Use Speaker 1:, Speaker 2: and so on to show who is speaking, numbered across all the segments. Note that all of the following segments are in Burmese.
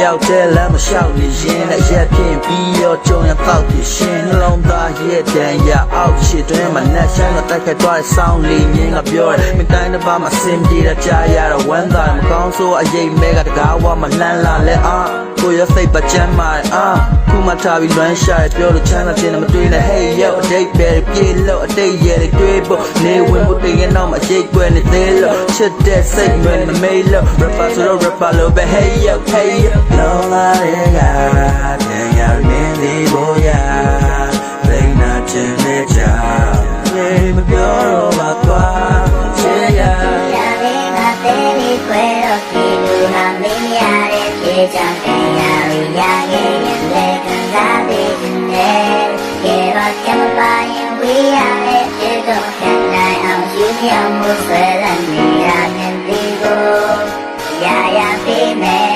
Speaker 1: 要这那么少的人，那些偏僻要中央到底心，弄大一点呀，傲气对嘛？那想要打开多的伤里面个表儿，没带的把嘛心底的家呀的温暖，嘛刚说啊也没个搞我嘛难啦嘞啊，不要飞把钱买啊，不嘛他比乱下的表的钱那钱那么对了，嘿哟，这边的ပြေ路，这夜的对不？你问不对那么结果你对了，吃的谁们的没了 ，rap 说了 rap 了呗，嘿哟嘿哟。လောလာရဲ့ကတဲ့ရမင်းလေးကိုရသိနာချင်တဲ့ကြောင့်နေမပြောတော့ပါကွာချေရ
Speaker 2: ရလေးငါသေးလေးခွဲတော့ဒီလူဟာမင်းရတဲ့ပြေချောင်းတင်ရရခဲ့ရင်လည်းခံစားပေးတယ်ကေဘာကမပါရင်ဝေးရတဲ့ပြေတော့ခံနိုင်အောင်ယူပြောင်းမှုဆွဲလန်းနေရတဲ့ဒီကိုရပေးမယ်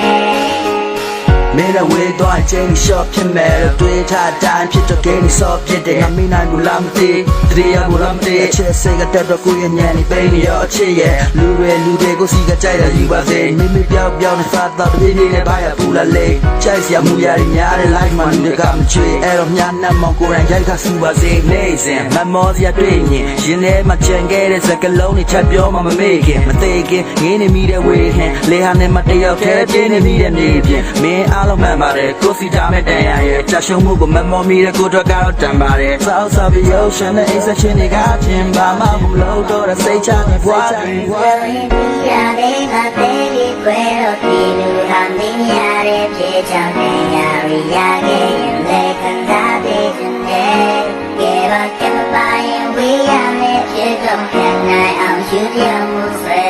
Speaker 1: မင်းတို့ဝေးသွားချင်းရှော့ဖြစ်မဲ့တွေးထားတိုင်းဖြစ်တော့ဂိမ်းဆော့ဖြစ်တယ်ငါမင်းနိုင်ဘူးလားမသိတရေရဘူးလားမသိအချက်စိတ်ကတက်တော့ကိုယ့်ရဲ့ညံနေပိနေရောအချစ်ရဲ့လူတွေကိုစီကကြိုက်တယ်ယူပါစေမင်းမပြောင်းနဲ့စားတော့တပြေးပြေးနဲ့ဘာရပူလာလေကြိုက်စရာမူရည်များတဲ့ life မှာလူတွေကမချွေအဲ့တော့မြားနှမ်းမောင်ကိုယ်တိုင်ရိုက်ခါစူပါစေနေစဉ်မမောစရာတွေ့ရင်ရင်ထဲမှာကြံခဲ့တဲ့စကလုံးတွေချက်ပြောမှမမေ့ခင်မသေးခင်ငင်းနေမိတဲ့ဝေဟင်လေဟာနဲ့မတယောက်ခဲပြင်းနေမိတဲ့နေပြင်မင်းအားလုံးမှန်ပါတယ်ကိုစီထားမဲ့တန်ရရဲ့ကြာရှုံးမှုကိုမမောမိတဲ့ကိုတော့ကတော့တန်ပါတယ်စောက်စားပြီးရုပ်ရှင်နဲ့အိဆက်ချင်းတွေကချင်းပါမမလို့တော့စိတ်ချနေဘွားတွေ
Speaker 2: ရလေးငါသေးလေးခွဲတော့ဒီလူဟာမင်းရတဲ့ပြေချောင်းတင်ရရခဲ့ရင်လည်းခံစားပေးတယ်ကေဘာကမပါရင်ဝေးရတဲ့ပြေတော့ခံနိုင်အောင်ယူပြောင်းမှုဆွဲ